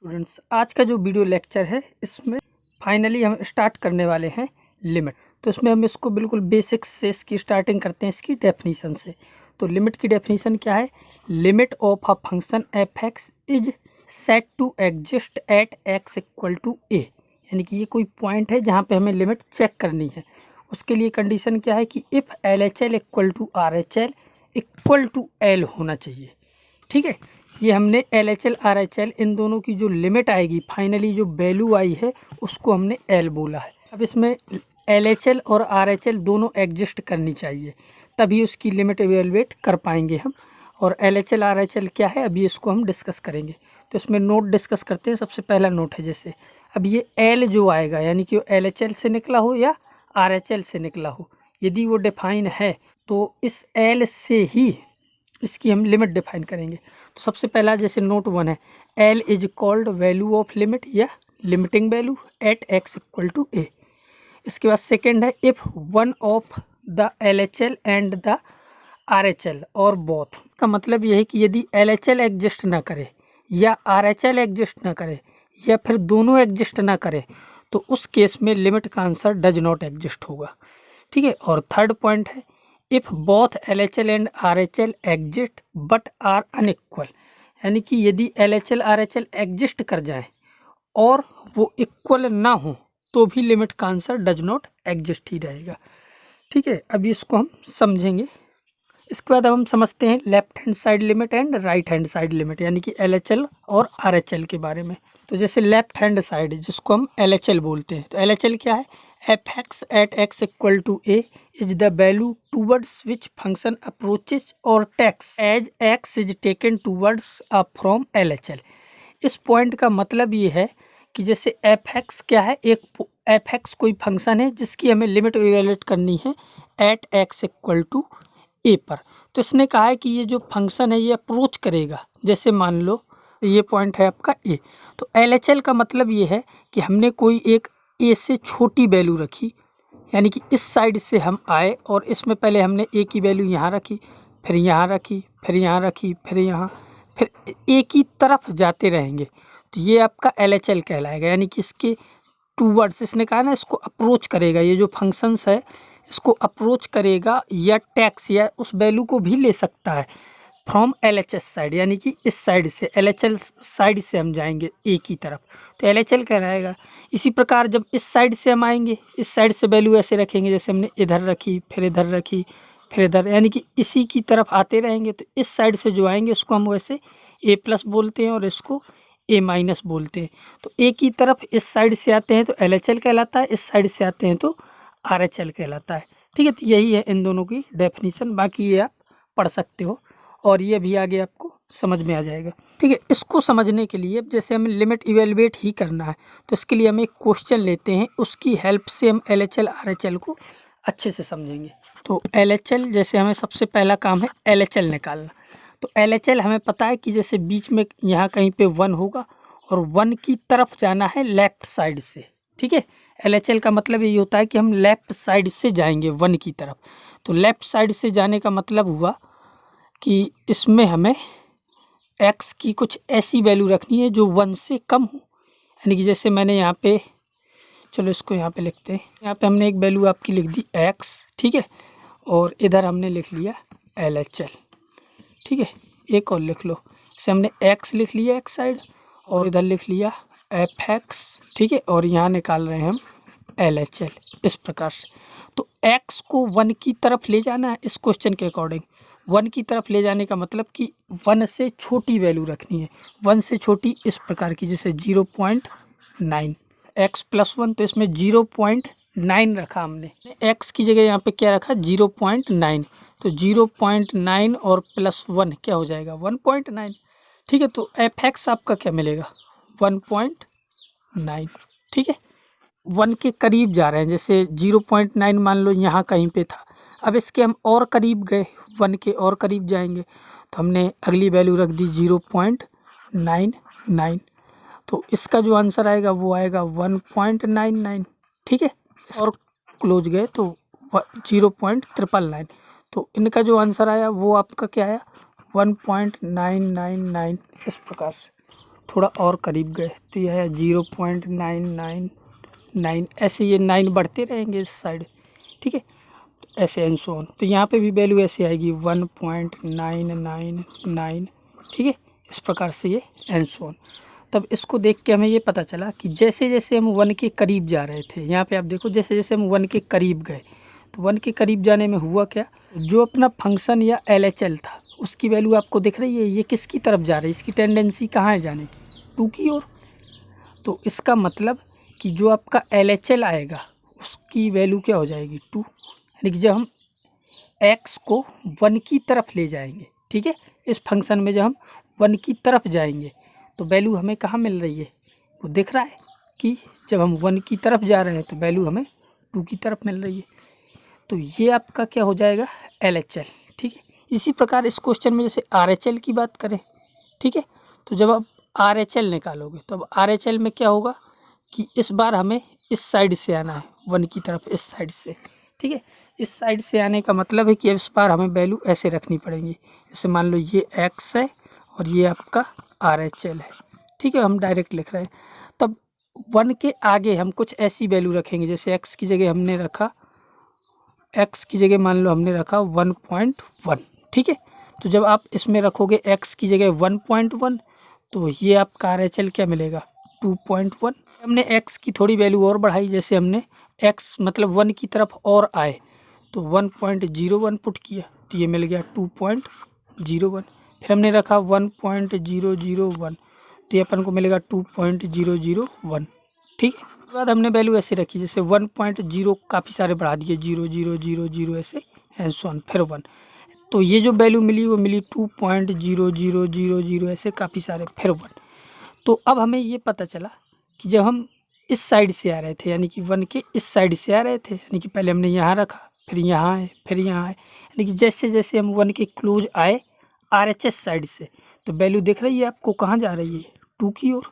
Students, आज का जो वीडियो लेक्चर है इसमें फाइनली हम स्टार्ट करने वाले हैं लिमिट। तो इसमें हम इसको बिल्कुल बेसिक्स से इसकी स्टार्टिंग करते हैं, इसकी डेफिनीशन से। तो लिमिट की डेफिनीशन क्या है? Limit of a function f x is set to exist at x equal to a. यानी कि ये कोई पॉइंट है जहाँ पे हमें लिमिट चेक करनी है। उसके लिए कंडीशन क्या है कि if L H L equal to R H L equal to L होना चाहिए। ठीक है, ये हमने L H L R H L इन दोनों की जो लिमिट आएगी, फाइनली जो वैल्यू आई है उसको हमने एल बोला है। अब इसमें एल एच एल और आर एच एल दोनों एग्जिस्ट करनी चाहिए, तभी उसकी लिमिट एवेलुएट कर पाएंगे हम। और L H L R H L क्या है, अभी इसको हम डिस्कस करेंगे। तो इसमें नोट डिस्कस करते हैं। सबसे पहला नोट है, जैसे अब ये एल जो आएगा, यानी कि वो एल एच एल से निकला हो या आर एच एल से निकला हो, यदि वो डिफाइन है तो इस एल से ही इसकी हम लिमिट डिफाइन करेंगे। तो सबसे पहला जैसे नोट 1 है, L is called value of limit या limiting value at x equal to a. इसके बाद सेकेंड है, if one of the L H L and the R H L और बोथ। इसका मतलब यह है कि यदि एल एच एल एग्जिस्ट ना करे या आर एच एल एग्जिस्ट ना करे या फिर दोनों एग्जिस्ट ना करे, तो उस केस में लिमिट का आंसर डज नॉट एग्जिस्ट होगा। ठीक है। और थर्ड पॉइंट है, if both L H L and R H L exist but are unequal. यानी कि यदि L H L R H L exist कर जाए और वो इक्वल ना हो तो भी लिमिट का आंसर डज नॉट एग्जिस्ट ही रहेगा। ठीक है, अभी इसको हम समझेंगे। इसके बाद अब हम समझते हैं left hand side limit and right hand side limit, यानी कि एल एच एल और आर एच एल के बारे में। तो जैसे लेफ्ट हैंड साइड जिसको हम एल एच एल बोलते हैं, तो एल एच एल क्या है? F x at x equal to a is the value towards which function approaches और takes as x is taken towards up from L H L. इस point का मतलब ये है कि जैसे एफ एक्स क्या है, एक एफ एक्स कोई फंक्शन है जिसकी हमें लिमिट इवेलुएट करनी है एट एक्स इक्वल टू ए पर। तो इसने कहा है कि ये जो फंक्शन है ये अप्रोच करेगा, जैसे मान लो ये पॉइंट है आपका ए। तो एल एच एल का मतलब ये है कि हमने कोई एक ए से छोटी वैल्यू रखी, यानी कि इस साइड से हम आए और इसमें पहले हमने ए की वैल्यू यहाँ रखी, फिर यहाँ रखी, फिर यहाँ रखी, फिर यहाँ, फिर ए की तरफ जाते रहेंगे। तो ये आपका एल एच एल कहलाएगा, यानी कि इसके टूवर्ड्स, इसने कहा ना इसको अप्रोच करेगा। ये जो फंक्शंस है इसको अप्रोच करेगा या टैक्स या उस वैल्यू को भी ले सकता है from L H S side, यानी कि इस साइड से एल एच एल साइड से हम जाएंगे ए की तरफ, तो एल एच एल कहलाएगा। इसी प्रकार जब इस साइड से हम आएंगे, इस साइड से वैल्यू ऐसे रखेंगे, जैसे हमने इधर रखी, फिर इधर रखी, फिर इधर, यानी कि इसी की तरफ आते रहेंगे। तो इस साइड से जो आएंगे इसको हम वैसे ए प्लस बोलते हैं और इसको ए माइनस बोलते हैं। तो ए की तरफ इस साइड से आते हैं तो एल एच एल कहलाता है, इस साइड से आते हैं तो आर एच एल कहलाता है। ठीक है, तो यही है इन दोनों की डेफिनीशन। बाकी ये आप पढ़ सकते हो और ये भी आगे आपको समझ में आ जाएगा। ठीक है, इसको समझने के लिए जैसे हमें लिमिट इवेलुएट ही करना है, तो इसके लिए हम एक क्वेश्चन लेते हैं, उसकी हेल्प से हम L H L R H L को अच्छे से समझेंगे। तो एल एच एल, जैसे हमें सबसे पहला काम है एल एच एल निकालना। तो एल एच एल हमें पता है कि जैसे बीच में यहाँ कहीं पे 1 होगा और 1 की तरफ जाना है लेफ्ट साइड से। ठीक है, एल एच एल का मतलब ये होता है कि हम लेफ्ट साइड से जाएंगे 1 की तरफ। तो लेफ्ट साइड से जाने का मतलब हुआ कि इसमें हमें x की कुछ ऐसी वैल्यू रखनी है जो 1 से कम हो, यानी कि जैसे मैंने यहाँ पे, चलो इसको यहाँ पे लिखते हैं, यहाँ पे हमने एक वैल्यू आपकी लिख दी x। ठीक है, और इधर हमने लिख लिया एल एच एल। ठीक है, एक और लिख लो, जैसे हमने x लिख लिया x साइड और इधर लिख लिया एफ एक्स। ठीक है, और यहाँ निकाल रहे हैं हम एल एच एल इस प्रकार से। तो x को 1 की तरफ ले जाना है इस क्वेश्चन के अकॉर्डिंग। 1 की तरफ ले जाने का मतलब कि 1 से छोटी वैल्यू रखनी है, 1 से छोटी इस प्रकार की, जैसे 0.9 x प्लस 1, तो इसमें 0.9 रखा हमने। x की जगह यहाँ पे क्या रखा? 0.9। तो 0.9 और प्लस 1 क्या हो जाएगा? 1.9। ठीक है, तो एफ एक्स आपका क्या मिलेगा? 1.9। ठीक है, 1 के करीब जा रहे हैं, जैसे 0.9 मान लो यहाँ कहीं पे था, अब इसके हम और करीब गए, 1 के और करीब जाएंगे, तो हमने अगली वैल्यू रख दी 0.99। तो इसका जो आंसर आएगा वो आएगा 1.99। ठीक है, और क्लोज गए तो 0.999। तो इनका जो आंसर आया वो आपका क्या आया? 1.999 इस प्रकार से। थोड़ा और करीब गए तो यह है 0.999, ऐसे ये 9 बढ़ते रहेंगे इस साइड, ठीक है, ऐसे एंड सो ऑन। तो यहाँ पे भी वैल्यू ऐसे आएगी 1.999, ठीक है, इस प्रकार से ये एंड सो ऑन। तब इसको देख के हमें ये पता चला कि जैसे जैसे हम 1 के करीब जा रहे थे, यहाँ पे आप देखो जैसे जैसे हम 1 के करीब गए तो 1 के करीब जाने में हुआ क्या, जो अपना फंक्शन या LHL था उसकी वैल्यू आपको दिख रही है, ये किसकी तरफ जा रही है, इसकी टेंडेंसी कहाँ है जाने की, 2 की ओर। तो इसका मतलब कि जो आपका LHL आएगा उसकी वैल्यू क्या हो जाएगी 2, यानी कि जब हम x को 1 की तरफ ले जाएंगे, ठीक है, इस फंक्शन में जब हम 1 की तरफ जाएंगे तो वैल्यू हमें कहाँ मिल रही है, वो दिख रहा है कि जब हम 1 की तरफ जा रहे हैं तो वैल्यू हमें 2 की तरफ मिल रही है। तो ये आपका क्या हो जाएगा LHL, ठीक है। इसी प्रकार इस क्वेश्चन में जैसे RHL की बात करें, ठीक है, तो जब आप RHL निकालोगे तो अब RHL में क्या होगा कि इस बार हमें इस साइड से आना है 1 की तरफ, इस साइड से, ठीक है। इस साइड से आने का मतलब है कि इस बार हमें वैल्यू ऐसे रखनी पड़ेगी, जैसे मान लो ये x है और ये आपका RHL है, ठीक है, हम डायरेक्ट लिख रहे हैं। तब 1 के आगे हम कुछ ऐसी वैल्यू रखेंगे, जैसे x की जगह हमने रखा, x की जगह मान लो हमने रखा 1.1, ठीक है। तो जब आप इसमें रखोगे x की जगह 1.1 तो ये आपका RHL क्या मिलेगा 2.1। हमने x की थोड़ी वैल्यू और बढ़ाई, जैसे हमने x मतलब 1 की तरफ और आए तो 1.01 पुट किया तो ये मिल गया 2.01। फिर हमने रखा 1.001 तो ये अपन को मिलेगा 2.001, ठीक है। उसके बाद हमने वैल्यू ऐसे रखी, जैसे 1.0 काफ़ी सारे बढ़ा दिए, 0.000 ऐसे एंड सो ऑन, फिर 1, तो ये जो वैल्यू मिली वो मिली 2.0000 ऐसे काफ़ी सारे, फिर 1। तो अब हमें ये पता चला कि जब हम इस साइड से आ रहे थे, यानी कि 1 के इस साइड से आ रहे थे, यानी कि पहले हमने यहाँ रखा, फिर यहाँ आए, फिर यहाँ आए, यानी कि जैसे जैसे हम 1 के क्लोज आए RHS साइड से तो वैल्यू दिख रही है आपको कहाँ जा रही है 2 की ओर।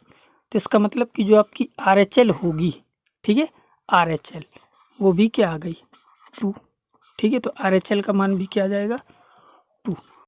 तो इसका मतलब कि जो आपकी RHL होगी, ठीक है, RHL वो भी क्या आ गई 2, ठीक है। तो RHL का मान भी क्या आ जाएगा 2।